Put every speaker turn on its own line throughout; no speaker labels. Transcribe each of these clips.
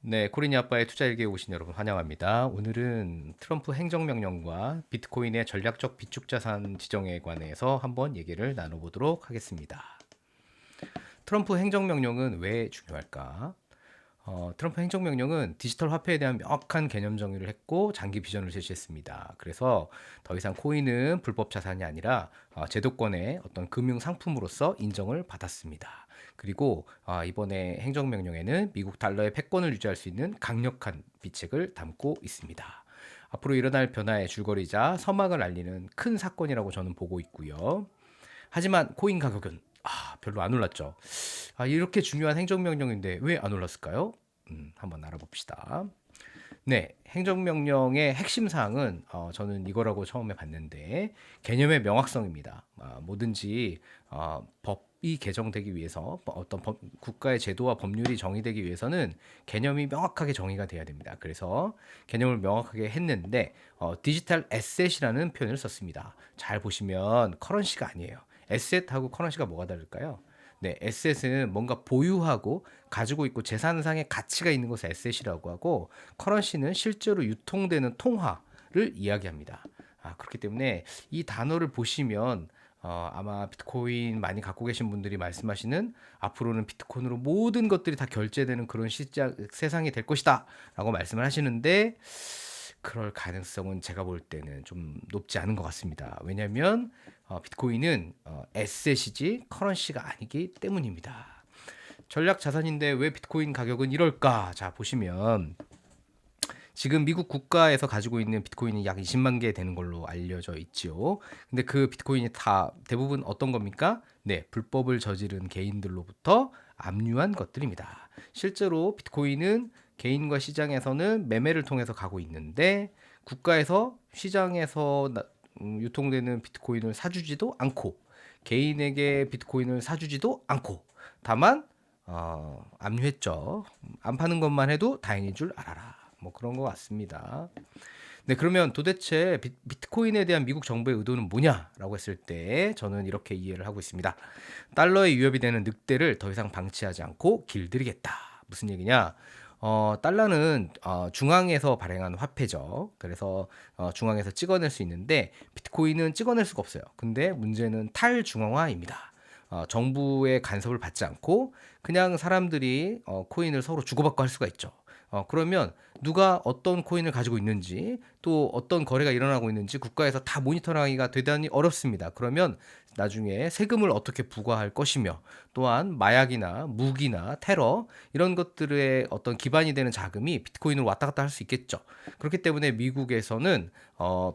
네, 코리니 아빠의 투자일기에 오신 여러분 환영합니다. 오늘은 트럼프 행정명령과 비트코인의 전략적 비축자산 지정에 관해서 한번 얘기를 나눠보도록 하겠습니다. 트럼프 행정명령은 왜 중요할까? 트럼프 행정명령은 디지털 화폐에 대한 명확한 개념 정의를 했고 장기 비전을 제시했습니다. 그래서 더 이상 코인은 불법 자산이 아니라 제도권의 어떤 금융 상품으로서 인정을 받았습니다. 그리고 이번에 행정명령에는 미국 달러의 패권을 유지할 수 있는 강력한 비책을 담고 있습니다. 앞으로 일어날 변화의 줄거리자 서막을 알리는 큰 사건이라고 저는 보고 있고요. 하지만 코인 가격은 별로 안 올랐죠. 이렇게 중요한 행정명령인데 왜 안 올랐을까요? 한번 알아봅시다. 네, 행정명령의 핵심 사항은 저는 이거라고 처음에 봤는데 개념의 명확성입니다. 뭐든지 법이 개정되기 위해서 어떤 국가의 제도와 법률이 정의되기 위해서는 개념이 명확하게 정의가 돼야 됩니다. 그래서 개념을 명확하게 했는데 디지털 에셋이라는 표현을 썼습니다. 잘 보시면 커런시가 아니에요. 에셋하고 커런시가 뭐가 다를까요? 네, 에셋은 뭔가 보유하고 가지고 있고 재산상의 가치가 있는 것을 에셋이라고 하고 커런시는 실제로 유통되는 통화를 이야기합니다. 그렇기 때문에 이 단어를 보시면 아마 비트코인 많이 갖고 계신 분들이 말씀하시는 앞으로는 비트코인으로 모든 것들이 다 결제되는 그런 시장 세상이 될 것이다 라고 말씀을 하시는데 그럴 가능성은 제가 볼 때는 좀 높지 않은 것 같습니다. 왜냐하면 비트코인은 에셋이지 커런시가 아니기 때문입니다. 전략 자산인데 왜 비트코인 가격은 이럴까? 자, 보시면 지금 미국 국가에서 가지고 있는 비트코인이 약 20만 개 되는 걸로 알려져 있지요. 근데 그 비트코인이 다 대부분 어떤 겁니까? 네, 불법을 저지른 개인들로부터 압류한 것들입니다. 실제로 비트코인은 개인과 시장에서는 매매를 통해서 가고 있는데 국가에서 시장에서 유통되는 비트코인을 사주지도 않고 개인에게 비트코인을 사주지도 않고 다만 압류했죠. 안 파는 것만 해도 다행인 줄 알아라. 뭐 그런 것 같습니다. 네, 그러면 도대체 비트코인에 대한 미국 정부의 의도는 뭐냐라고 했을 때 저는 이렇게 이해를 하고 있습니다. 달러의 위협이 되는 늑대를 더 이상 방치하지 않고 길들이겠다. 무슨 얘기냐? 달러는 중앙에서 발행한 화폐죠. 그래서 중앙에서 찍어낼 수 있는데 비트코인은 찍어낼 수가 없어요. 근데 문제는 탈중앙화입니다. 정부의 간섭을 받지 않고 그냥 사람들이 코인을 서로 주고받고 할 수가 있죠. 그러면 누가 어떤 코인을 가지고 있는지 또 어떤 거래가 일어나고 있는지 국가에서 다 모니터링하기가 대단히 어렵습니다. 그러면 나중에 세금을 어떻게 부과할 것이며 또한 마약이나 무기나 테러 이런 것들의 어떤 기반이 되는 자금이 비트코인으로 왔다 갔다 할 수 있겠죠. 그렇기 때문에 미국에서는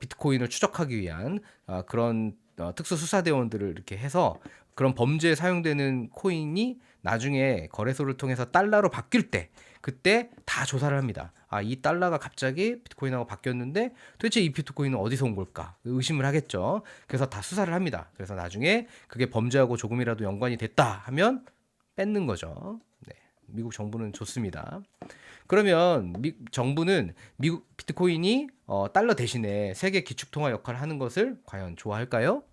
비트코인을 추적하기 위한 그런 특수 수사대원들을 이렇게 해서 그런 범죄에 사용되는 코인이 나중에 거래소를 통해서 달러로 바뀔 때 그때 다 조사를 합니다. 이 달러가 갑자기 비트코인하고 바뀌었는데 도대체 이 비트코인은 어디서 온 걸까? 의심을 하겠죠. 그래서 다 수사를 합니다. 그래서 나중에 그게 범죄하고 조금이라도 연관이 됐다 하면 뺏는 거죠. 네. 미국 정부는 좋습니다. 그러면 정부는 미국 비트코인이 달러 대신에 세계 기축통화 역할을 하는 것을 과연 좋아할까요?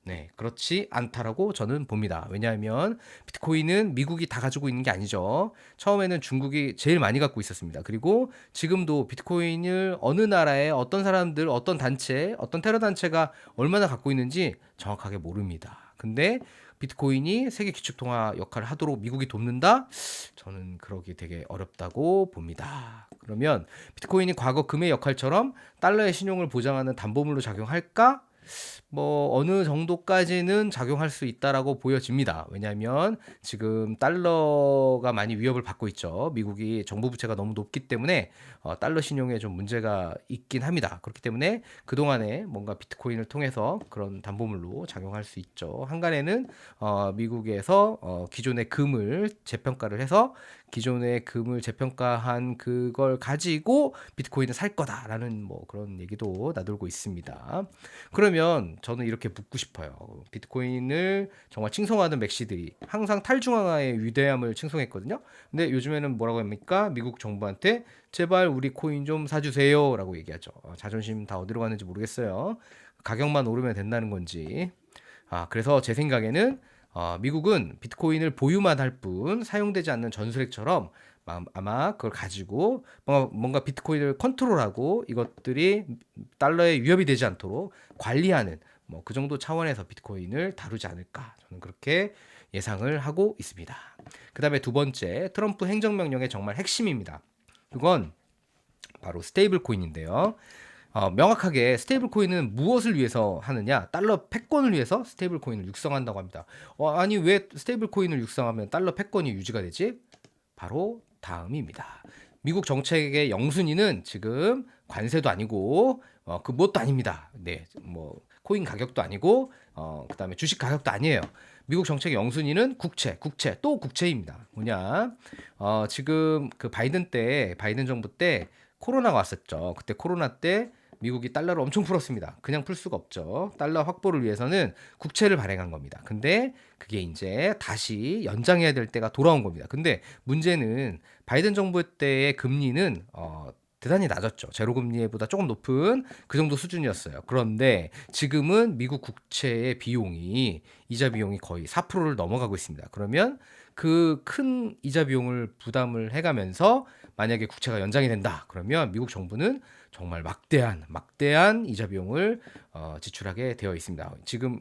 네, 그렇지 않다라고 저는 봅니다. 왜냐하면 비트코인은 미국이 다 가지고 있는 게 아니죠. 처음에는 중국이 제일 많이 갖고 있었습니다. 그리고 지금도 비트코인을 어느 나라에 어떤 사람들, 어떤 단체, 어떤 테러 단체가 얼마나 갖고 있는지 정확하게 모릅니다. 근데 비트코인이 세계 기축통화 역할을 하도록 미국이 돕는다? 저는 그러기 되게 어렵다고 봅니다. 그러면 비트코인이 과거 금의 역할처럼 달러의 신용을 보장하는 담보물로 작용할까? 뭐 어느 정도까지는 작용할 수 있다라고 보여집니다. 왜냐하면 지금 달러가 많이 위협을 받고 있죠. 미국이 정부 부채가 너무 높기 때문에 달러 신용에 좀 문제가 있긴 합니다. 그렇기 때문에 그동안에 뭔가 비트코인을 통해서 그런 담보물로 작용할 수 있죠. 한간에는 미국에서 기존의 금을 재평가를 해서 기존의 금을 재평가한 그걸 가지고 비트코인을 살 거다라는 뭐 그런 얘기도 나돌고 있습니다. 그러면 저는 이렇게 묻고 싶어요. 비트코인을 정말 칭송하는 맥시들이 항상 탈중앙화의 위대함을 칭송했거든요. 근데 요즘에는 뭐라고 합니까? 미국 정부한테 제발 우리 코인 좀 사주세요라고 얘기하죠. 자존심 다 어디로 갔는지 모르겠어요. 가격만 오르면 된다는 건지. 그래서 제 생각에는 미국은 비트코인을 보유만 할 뿐 사용되지 않는 전술핵처럼 아마 그걸 가지고 뭔가 비트코인을 컨트롤하고 이것들이 달러에 위협이 되지 않도록 관리하는 뭐 그 정도 차원에서 비트코인을 다루지 않을까 저는 그렇게 예상을 하고 있습니다. 그 다음에 두 번째 트럼프 행정명령의 정말 핵심입니다. 그건 바로 스테이블 코인인데요. 명확하게 스테이블 코인은 무엇을 위해서 하느냐? 달러 패권을 위해서 스테이블 코인을 육성한다고 합니다. 아니 왜 스테이블 코인을 육성하면 달러 패권이 유지가 되지? 바로 다음입니다. 미국 정책의 영순위는 지금 관세도 아니고 그 무엇도 아닙니다. 네, 뭐 코인 가격도 아니고 그다음에 주식 가격도 아니에요. 미국 정책의 영순위는 국채 또 국채입니다. 뭐냐? 지금 그 바이든 정부 때 코로나가 왔었죠. 그때 코로나 때 미국이 달러를 엄청 풀었습니다. 그냥 풀 수가 없죠. 달러 확보를 위해서는 국채를 발행한 겁니다. 근데 그게 이제 다시 연장해야 될 때가 돌아온 겁니다. 근데 문제는 바이든 정부 때의 금리는 대단히 낮았죠. 제로 금리보다 조금 높은 그 정도 수준이었어요. 그런데 지금은 미국 국채의 비용이 이자 비용이 거의 4%를 넘어가고 있습니다. 그러면 그 큰 이자 비용을 부담을 해가면서 만약에 국채가 연장이 된다. 그러면 미국 정부는 정말 막대한 이자 비용을 지출하게 되어 있습니다. 지금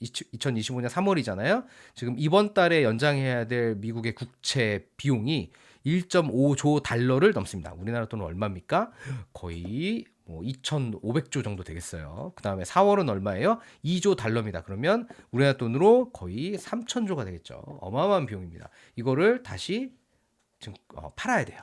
2025년 3월이잖아요. 지금 이번 달에 연장해야 될 미국의 국채 비용이 1.5조 달러를 넘습니다. 우리나라 돈은 얼마입니까? 거의 뭐 2,500조 정도 되겠어요. 그 다음에 4월은 얼마예요? 2조 달러입니다. 그러면 우리나라 돈으로 거의 3,000조가 되겠죠. 어마어마한 비용입니다. 이거를 다시 지금 팔아야 돼요.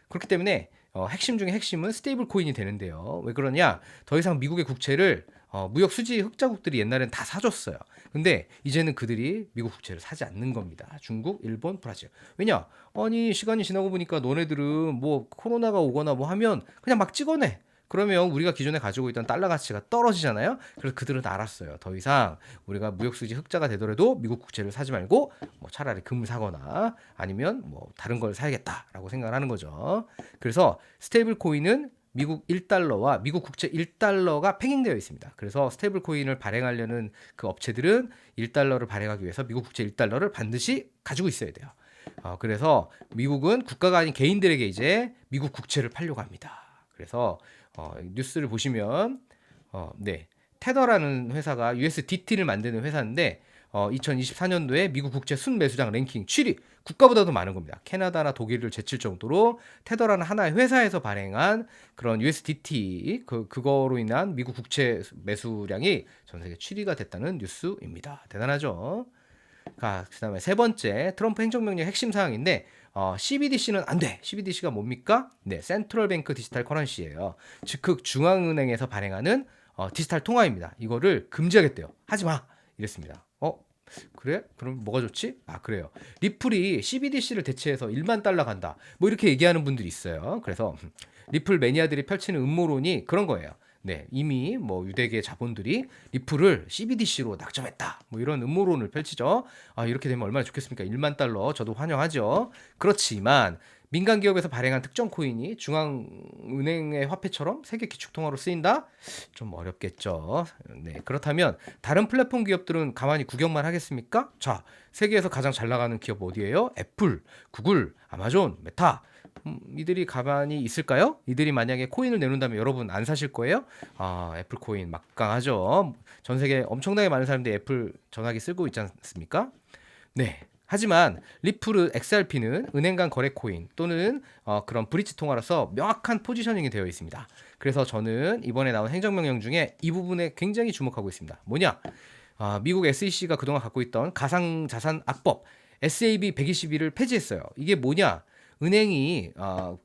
그렇기 때문에 핵심 중에 핵심은 스테이블 코인이 되는데요. 왜 그러냐? 더 이상 미국의 국채를 무역 수지 흑자국들이 옛날엔 다 사줬어요. 근데 이제는 그들이 미국 국채를 사지 않는 겁니다. 중국, 일본, 브라질. 왜냐? 아니 시간이 지나고 보니까 너네들은 뭐 코로나가 오거나 뭐 하면 그냥 막 찍어내. 그러면 우리가 기존에 가지고 있던 달러 가치가 떨어지잖아요. 그래서 그들은 알았어요. 더 이상 우리가 무역수지 흑자가 되더라도 미국 국채를 사지 말고 뭐 차라리 금을 사거나 아니면 뭐 다른 걸 사야겠다라고 생각을 하는 거죠. 그래서 스테이블 코인은 미국 1달러와 미국 국채 1달러가 팽행되어 있습니다. 그래서 스테이블 코인을 발행하려는 그 업체들은 1달러를 발행하기 위해서 미국 국채 1달러를 반드시 가지고 있어야 돼요. 그래서 미국은 국가가 아닌 개인들에게 이제 미국 국채를 팔려고 합니다. 그래서 뉴스를 보시면 네, 테더라는 회사가 USDT를 만드는 회사인데 2024년도에 미국 국채 순매수장 랭킹 7위, 국가보다도 많은 겁니다. 캐나다나 독일을 제칠 정도로 테더라는 하나의 회사에서 발행한 그런 USDT 그거로 인한 미국 국채 매수량이 전 세계 7위가 됐다는 뉴스입니다. 대단하죠? 그다음에 세 번째 트럼프 행정명령 핵심 사항인데 CBDC는 안 돼. CBDC가 뭡니까? 네, 센트럴 뱅크 디지털 커런시예요. 즉 중앙은행에서 발행하는 디지털 통화입니다. 이거를 금지하겠대요. 하지 마. 이랬습니다. 그래? 그럼 뭐가 좋지? 그래요. 리플이 CBDC를 대체해서 1만 달러 간다. 뭐 이렇게 얘기하는 분들이 있어요. 그래서 리플 매니아들이 펼치는 음모론이 그런 거예요. 네, 이미 뭐 유대계 자본들이 리플을 CBDC로 낙점했다. 뭐 이런 음모론을 펼치죠. 이렇게 되면 얼마나 좋겠습니까? 1만 달러 저도 환영하죠. 그렇지만 민간 기업에서 발행한 특정 코인이 중앙은행의 화폐처럼 세계 기축통화로 쓰인다? 좀 어렵겠죠. 네, 그렇다면 다른 플랫폼 기업들은 가만히 구경만 하겠습니까? 자, 세계에서 가장 잘 나가는 기업 어디예요? 애플, 구글, 아마존, 메타. 이들이 가만히 있을까요? 이들이 만약에 코인을 내놓는다면 여러분 안 사실 거예요? 애플 코인 막강하죠. 전 세계 엄청나게 많은 사람들이 애플 전화기 쓰고 있지 않습니까? 네. 하지만 리플 XRP는 은행 간 거래 코인 또는 그런 브릿지 통화로서 명확한 포지셔닝이 되어 있습니다. 그래서 저는 이번에 나온 행정명령 중에 이 부분에 굉장히 주목하고 있습니다. 뭐냐? 미국 SEC가 그동안 갖고 있던 가상자산 악법 SAB 121을 폐지했어요. 이게 뭐냐? 은행이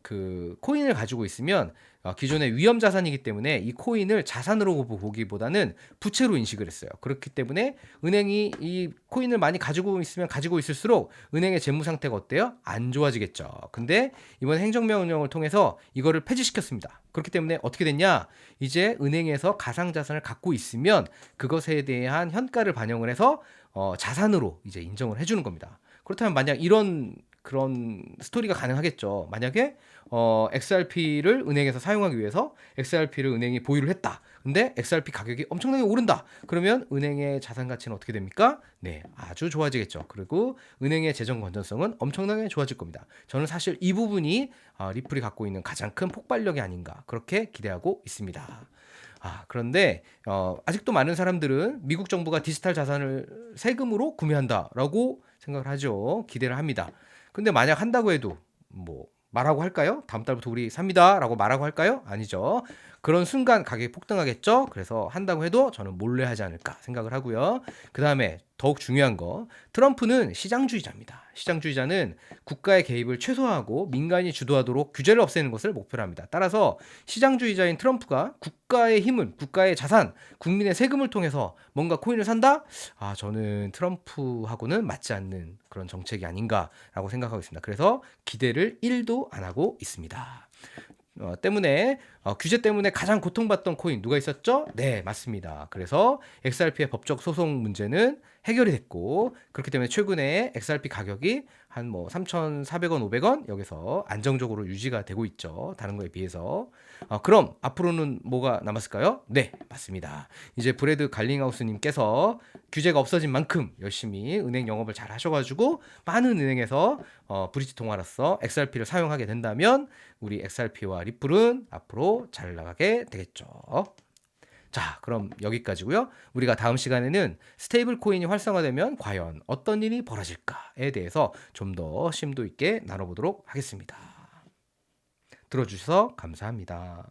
그 코인을 가지고 있으면 기존의 위험 자산이기 때문에 이 코인을 자산으로 보기보다는 부채로 인식을 했어요. 그렇기 때문에 은행이 이 코인을 많이 가지고 있으면 가지고 있을수록 은행의 재무 상태가 어때요? 안 좋아지겠죠. 근데 이번 행정명령을 통해서 이거를 폐지시켰습니다. 그렇기 때문에 어떻게 됐냐? 이제 은행에서 가상자산을 갖고 있으면 그것에 대한 현가를 반영을 해서 자산으로 이제 인정을 해주는 겁니다. 그렇다면 만약 이런 그런 스토리가 가능하겠죠. 만약에 XRP를 은행에서 사용하기 위해서 XRP를 은행이 보유를 했다. 근데 XRP 가격이 엄청나게 오른다. 그러면 은행의 자산 가치는 어떻게 됩니까? 네, 아주 좋아지겠죠. 그리고 은행의 재정 건전성은 엄청나게 좋아질 겁니다. 저는 사실 이 부분이 리플이 갖고 있는 가장 큰 폭발력이 아닌가 그렇게 기대하고 있습니다. 그런데 아직도 많은 사람들은 미국 정부가 디지털 자산을 세금으로 구매한다라고 생각을 하죠. 기대를 합니다. 근데 만약 한다고 해도 뭐 말하고 할까요? 다음 달부터 우리 삽니다라고 말하고 할까요? 아니죠. 그런 순간 가격이 폭등하겠죠. 그래서 한다고 해도 저는 몰래 하지 않을까 생각을 하고요. 그 다음에 더욱 중요한 거, 트럼프는 시장주의자입니다. 시장주의자는 국가의 개입을 최소화하고 민간이 주도하도록 규제를 없애는 것을 목표로 합니다. 따라서 시장주의자인 트럼프가 국가의 힘을, 국가의 자산, 국민의 세금을 통해서 뭔가 코인을 산다? 저는 트럼프하고는 맞지 않는 그런 정책이 아닌가라고 생각하고 있습니다. 그래서 기대를 1도 안 하고 있습니다. 때문에 규제 때문에 가장 고통받던 코인 누가 있었죠? 네, 맞습니다. 그래서 XRP의 법적 소송 문제는 해결이 됐고 그렇기 때문에 최근에 XRP 가격이 한 뭐 3,400원, 500원 여기서 안정적으로 유지가 되고 있죠. 다른 거에 비해서. 그럼 앞으로는 뭐가 남았을까요? 네, 맞습니다. 이제 브래드 갈링하우스님께서 규제가 없어진 만큼 열심히 은행 영업을 잘 하셔가지고 많은 은행에서 브릿지 통화로서 XRP를 사용하게 된다면 우리 XRP와 리플은 앞으로 잘 나가게 되겠죠. 자, 그럼 여기까지고요. 우리가 다음 시간에는 스테이블 코인이 활성화되면 과연 어떤 일이 벌어질까에 대해서 좀 더 심도 있게 나눠보도록 하겠습니다. 들어주셔서 감사합니다.